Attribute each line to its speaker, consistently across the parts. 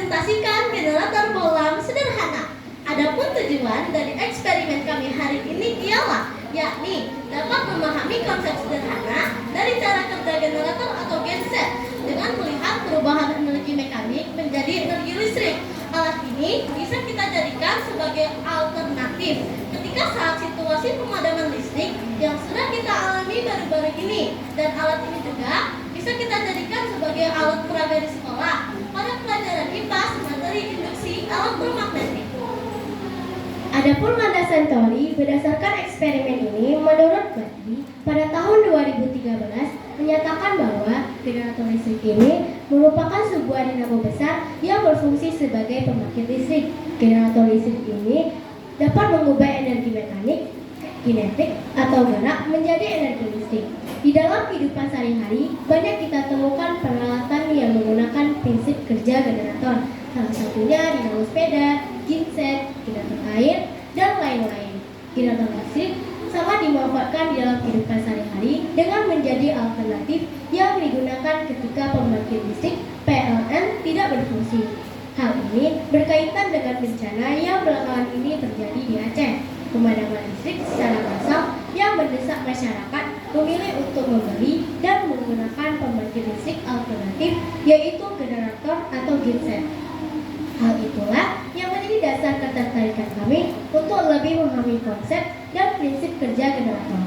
Speaker 1: mempresentasikan generator bohlam sederhana. Adapun tujuan dari eksperimen kami hari ini ialah yakni dapat memahami konsep sederhana dari cara kerja generator atau genset dengan melihat perubahan energi mekanik menjadi energi listrik. Alat ini bisa kita jadikan sebagai alternatif ketika saat situasi pemadaman listrik yang sudah kita alami baru-baru ini, dan alat ini juga bisa kita jadikan sebagai alat peraga di sekolah pada pelajaran IPA materi induksi elektromagnetik.
Speaker 2: Adapun landasan teori berdasarkan eksperimen ini, menurut Bradley, pada tahun 2013 menyatakan bahwa generator listrik ini merupakan sebuah dinamo besar yang berfungsi sebagai pembangkit listrik. Generator listrik ini dapat mengubah energi mekanik, kinetik, atau gerak menjadi energi listrik. Di dalam kehidupan sehari-hari, banyak kita temukan peralatan yang menggunakan prinsip kerja generator. Salah satunya dinamo sepeda, genset, generator air, dan lain-lain. Generator listrik sangat dimanfaatkan di dalam kehidupan sehari-hari dengan menjadi alternatif yang digunakan ketika pembangkit listrik PLN tidak berfungsi. Hal ini berkaitan dengan bencana yang belakangan ini terjadi di Aceh. Pemadaman listrik secara massal yang mendesak masyarakat memilih untuk membeli dan menggunakan pembangkit listrik alternatif, yaitu generator atau genset. Hal itulah yang menjadi dasar ketertarikan kami untuk lebih memahami konsep dan prinsip kerja generator.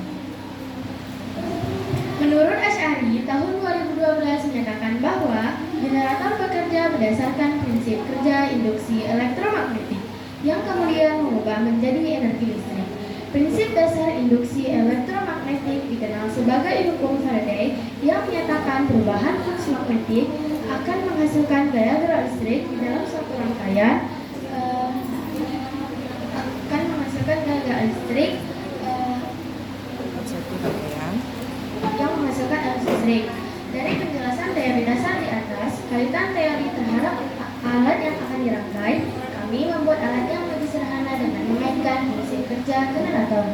Speaker 3: Menurut Asy'ari, tahun 2012 menyatakan bahwa generator bekerja berdasarkan prinsip kerja induksi elektromagnetik yang kemudian mengubah menjadi energi listrik. Prinsip dasar induksi elektromagnetik dikenal sebagai hukum Faraday yang menyatakan perubahan flux magnetik akan menghasilkan gaya gerak listrik di dalam suatu rangkaian yang menghasilkan arus listrik. Dari penjelasan teori dasar di atas, kaitan teori terhadap alat yang akan dirangkai, kami membuat alat yang lebih sederhana dengan memainkan fungsi kerja generator.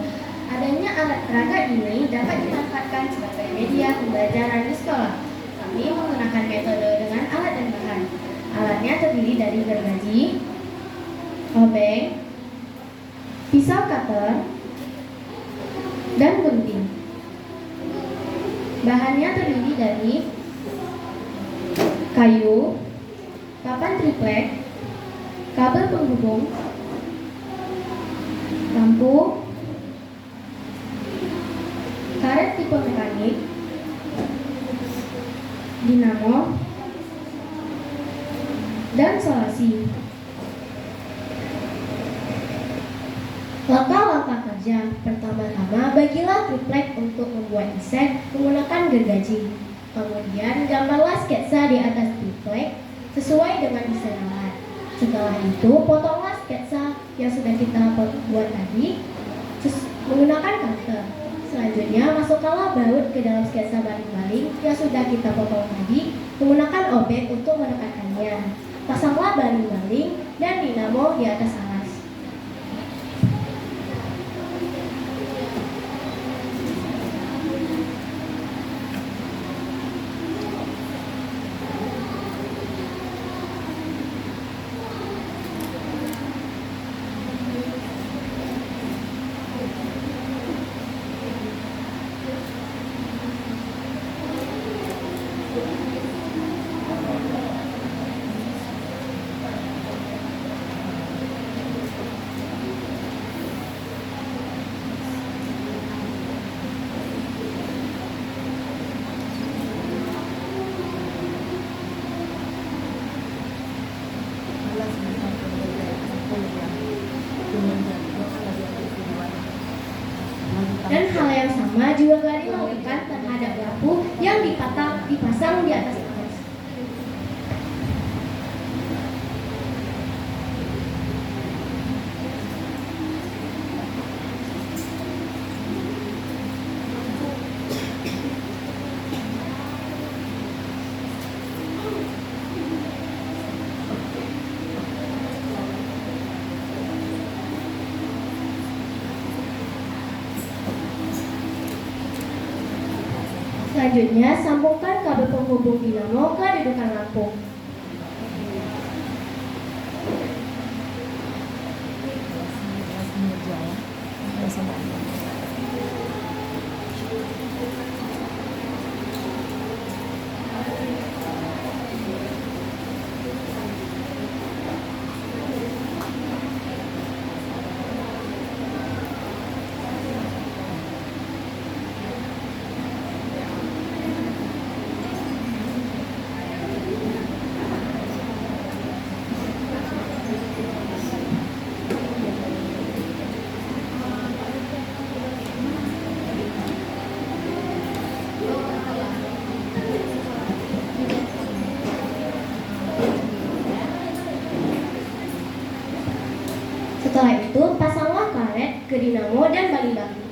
Speaker 3: Adanya alat peraga ini dapat dimanfaatkan sebagai media pembelajaran di sekolah. Kami menggunakan metode dengan alat dan bahan. Alatnya terdiri dari gergaji, obeng, pisau cutter, dan gunting. Bahannya terdiri dari kayu, papan triplek, kabel penghubung, lampu, karet tipe mekanik, dinamo, dan solasi.
Speaker 2: Langkah-langkah kerja. Pertama-tama, bagilah triplek untuk membuat desain menggunakan gergaji. Kemudian, gambarlah sketsa di atas triplek sesuai dengan desain alat. Setelah itu, potonglah sketsa yang sudah kita buat tadi menggunakan cutter. Selanjutnya, masukkanlah baut ke dalam sketsa baling-baling yang sudah kita potong tadi menggunakan obeng untuk menekatkannya. Pasanglah baling-baling dan dinamo di atas alas. Dan hal yang sama juga dilakukan terhadap lampu yang dipasang di atas alas. Selanjutnya, sambungkan kabel penghubung dinamo ke dudukan lampu. Setelah itu, pasanglah karet ke dinamo dan baling-baling.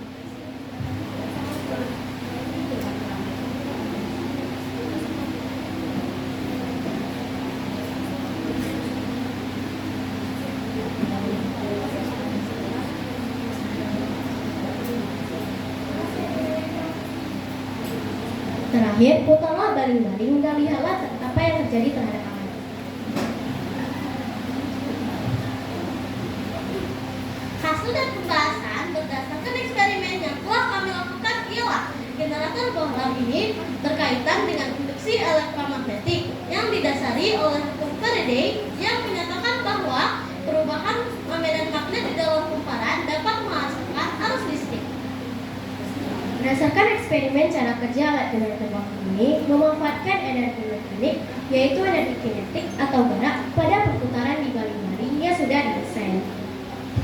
Speaker 2: Terakhir, putarlah baling-baling dan lihatlah apa yang terjadi terhadap alat.
Speaker 1: Hasil dan pembahasan berdasarkan eksperimen yang telah kami lakukan ialah generator bohlam ini berkaitan dengan induksi elektromagnetik yang didasari oleh hukum Faraday yang menyatakan bahwa perubahan medan magnet di dalam kumparan dapat menghasilkan arus listrik.
Speaker 2: Berdasarkan eksperimen cara kerja alat generator bohlam ini memanfaatkan energi mekanik, yaitu energi kinetik atau gerak pada perputaran di baling-baling yang sudah didesain.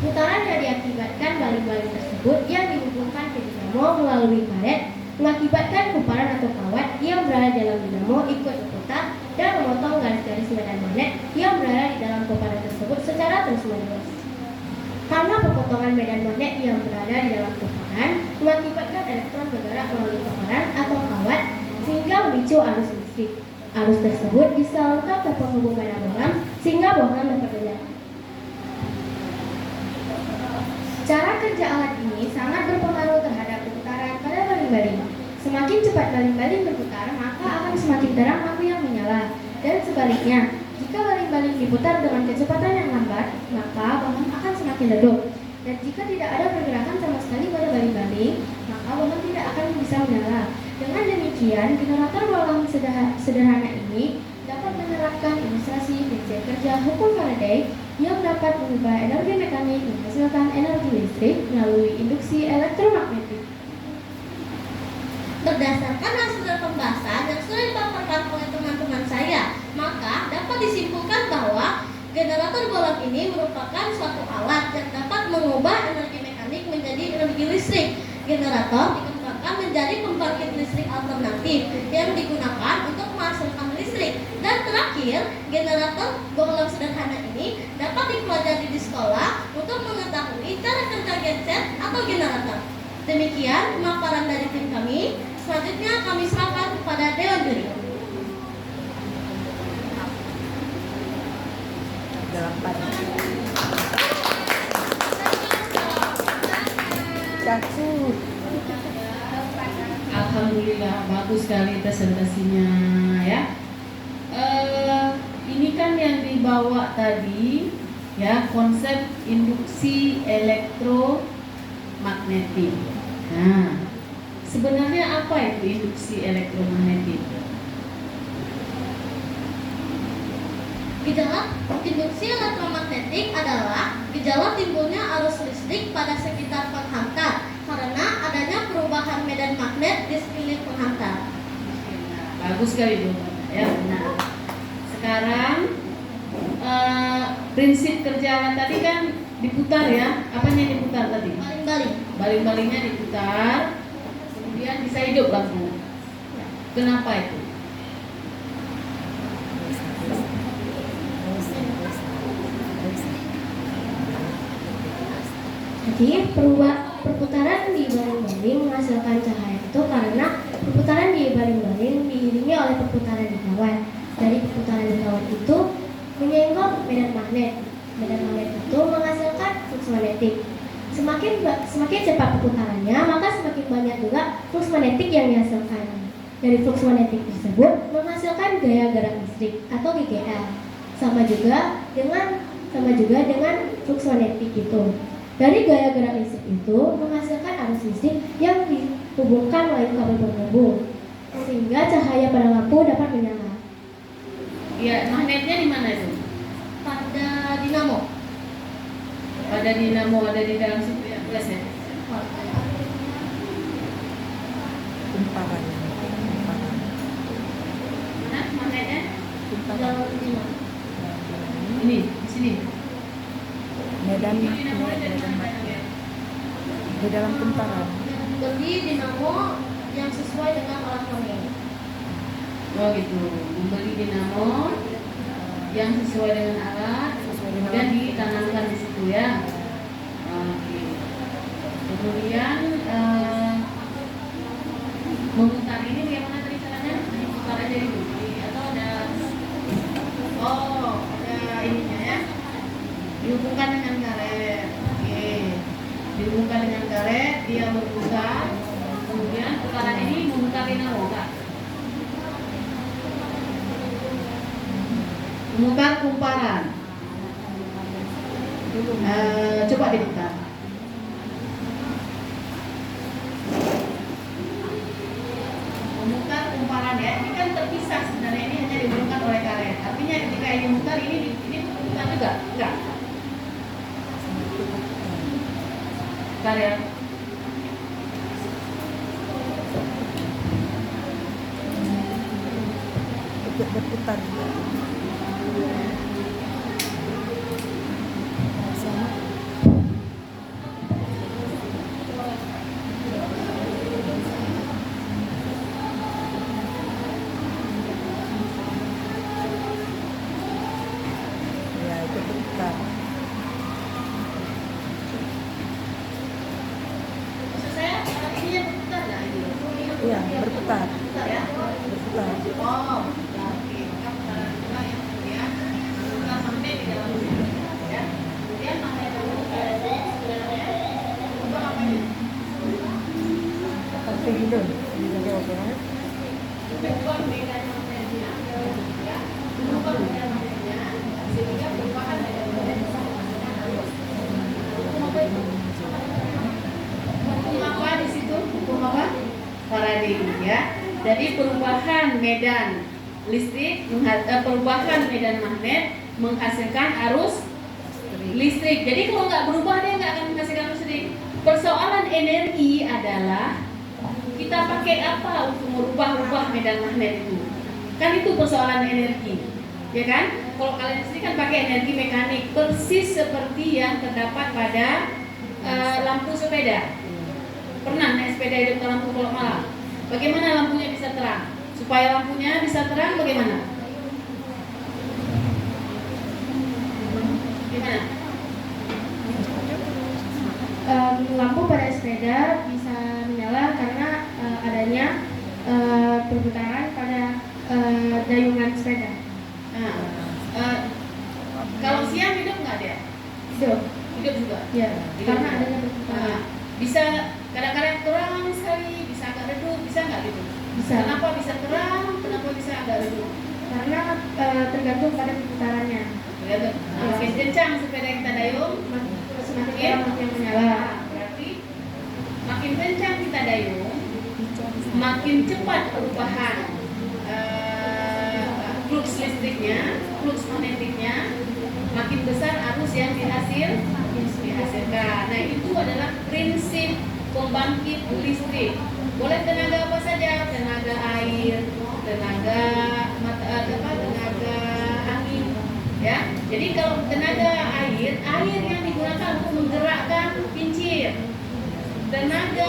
Speaker 2: Putaran yang diakibatkan baling-baling tersebut yang dihubungkan ke dinamo melalui karet mengakibatkan kumparan atau kawat yang berada dalam dinamo ikut berputar dan memotong garis-garis medan magnet yang berada di dalam kumparan tersebut secara terus-menerus. Karena perpotongan medan magnet yang berada di dalam kumparan mengakibatkan elektron bergerak melalui kumparan atau kawat sehingga memicu arus listrik. Arus tersebut disalurkan ke penghubung medan bohlam sehingga bohlam dapat berjalan. Cara kerja alat ini sangat berpengaruh terhadap perputaran pada baling-baling. Semakin cepat baling-baling berputar, maka akan semakin terang lampu yang menyala. Dan sebaliknya, jika baling-baling diputar dengan kecepatan yang lambat, maka bohlam akan semakin redup. Dan jika tidak ada pergerakan sama sekali pada baling-baling, maka bohlam tidak akan bisa menyala. Dengan demikian, generator bohlam sederhana ini dapat menerapkan ilustrasi prinsip kerja hukum Faraday yang dapat mengubah energi mekanik menghasilkan energi listrik melalui induksi elektromagnetik.
Speaker 1: Berdasarkan hasil dan pembahasan yang sudah dipaparkan oleh teman-teman saya, maka dapat disimpulkan bahwa generator bohlam ini merupakan suatu alat yang dapat mengubah energi mekanik menjadi energi listrik. Generator dikembangkan menjadi pembangkit listrik alternatif yang digunakan untuk menghasilkan listrik. Dan terakhir, generator bohlam sederhana ini dapat dipelajari di sekolah untuk mengetahui cara kerja genset atau generator. Demikian pemaparan dari tim kami. Selanjutnya kami serahkan kepada Dewan Juri.
Speaker 4: Alhamdulillah bagus sekali presentasinya ya. Ini kan yang dibawa tadi ya, konsep induksi elektromagnetik. Nah, sebenarnya apa itu induksi elektromagnetik?
Speaker 1: Gejala induksi elektromagnetik adalah gejala timbulnya arus listrik pada sekitar penghantar karena adanya perubahan medan magnet di sekeliling penghantar.
Speaker 4: Bagus sekali jawabannya ya, benar. Sekarang prinsip kerja alat tadi kan diputar ya. Apanya diputar tadi?
Speaker 1: Baling-baling.
Speaker 4: Baling-balingnya diputar, kemudian bisa hidup lampu. Kenapa itu?
Speaker 2: Jadi perputaran di baling-baling menghasilkan cahaya itu karena perputaran di baling-baling diiringi oleh perputaran di kawat. Dari perputaran di kawat itu menyenggol medan magnet. Medan magnet itu menghasilkan flux magnetik. Semakin cepat perputarannya, maka semakin banyak juga flux magnetik yang dihasilkan. Dari flux magnetik tersebut menghasilkan gaya gerak listrik atau GGL. Sama juga dengan flux magnetik itu. Dari gaya gerak listrik itu menghasilkan arus listrik yang dihubungkan melalui kabel penghubung, sehingga cahaya pada lampu dapat menyala.
Speaker 4: Ya, magnetnya di mana itu?
Speaker 1: Pada dinamo.
Speaker 4: Pada dinamo, ada di dalam situ ya, plus ya.
Speaker 5: Kumparan.
Speaker 4: Mana magnetnya?
Speaker 1: Dalam dinamo.
Speaker 4: Ini, di sini.
Speaker 5: Medan
Speaker 4: Ini dinamo ada di mana?
Speaker 5: di dalam kumparan.
Speaker 1: Beli dinamo yang sesuai dengan alat kami.
Speaker 4: Oh gitu, membeli dinamo yang sesuai dengan alat,
Speaker 5: Sesuai dengan
Speaker 4: kemudian ditanamkan di situ ya. Kemudian memutar ini bagaimana tadi caranya? Diputar aja dulu atau ada ada ininya ya. Dihubungkan dengan karet. Oke. Dihubungkan dengan karet, dia berputar. Kemudian putaran ini memutar dinamo enggak? Memutar kumparan. Coba diputar. Memutar kumparan ya. Ini kan terpisah sebenarnya, ini hanya dihubungkan oleh karet. Artinya ketika ini memutar, ini putar juga? Enggak. Putar ya.
Speaker 5: Ikut berputar juga. Sama. Ya, ikut berputar.
Speaker 4: Maksud saya ini yang berputar lah ini.
Speaker 5: Iya, berputar.
Speaker 4: Berputar ya.
Speaker 5: Berputar.
Speaker 4: Oh, ya, oke. Maka putaran kedua yang kemudian memutar magnet di dalamnya. Ya. Kemudian magnet itu sebenarnya ubah apa ini?
Speaker 5: Tapi gitu. Jadi apa?
Speaker 4: Berubah medan magnetnya. Ya. Berubah medan magnetnya sehingga perubahan medan magnet bisa menghasilkan arus. Hukum apa itu? Hukum apa di situ? Hukum apa? Faraday ya. Jadi perubahan medan listrik, perubahan medan magnet menghasilkan arus listrik. Jadi kalau nggak berubah dia nggak akan menghasilkan arus listrik. Persoalan energi adalah kita pakai apa untuk merubah medan magnet itu? Kan itu persoalan energi, ya kan? Kalau kalian sendiri kan pakai energi mekanik, persis seperti yang terdapat pada lampu sepeda. Pernah naik sepeda di depan lampu kalau malam? Bagaimana lampunya bisa terang? Supaya lampunya bisa terang bagaimana? Gimana?
Speaker 3: Lampu pada sepeda bisa menyala karena adanya perputaran pada dayungan sepeda.
Speaker 4: Nah, kalau siang hidup nggak dia?
Speaker 3: Hidup,
Speaker 4: Hidup juga.
Speaker 3: ya,
Speaker 4: Hidup
Speaker 3: karena
Speaker 4: juga.
Speaker 3: adanya perputaran.
Speaker 4: Nah, bisa kadang-kadang terang sekali, bisa agak redup, bisa nggak gitu?
Speaker 3: Bisa.
Speaker 4: Kenapa bisa terang? Kenapa bisa agak redup?
Speaker 3: Karena tergantung pada perputarannya.
Speaker 4: Tergantung. Nah, makin kencang sepeda kita dayung,
Speaker 3: Semakin terang makin menyala.
Speaker 4: berarti makin kencang kita dayung, makin cepat perubahan flux listriknya, flux magnetiknya, makin besar arus yang dihasilkan. Nah, itu adalah prinsip pembangkit listrik. Boleh tenaga apa saja, tenaga air, tenaga angin, ya. Jadi kalau tenaga air yang digunakan untuk menggerakkan kincir. Tenaga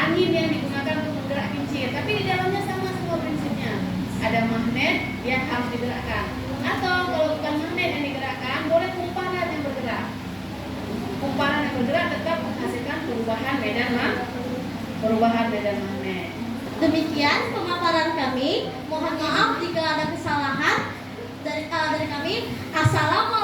Speaker 4: angin yang digunakan untuk menggerak kincir. Tapi di dalamnya sama semua prinsipnya. Ada magnet yang harus digerakkan. Atau kalau bukan magnet yang digerakkan, boleh kumparan yang bergerak. Kumparan yang bergerak tetap menghasilkan perubahan medan magnet.
Speaker 1: Demikian pemaparan kami. Mohon maaf jika ada kesalahan dari kami. Assalamualaikum.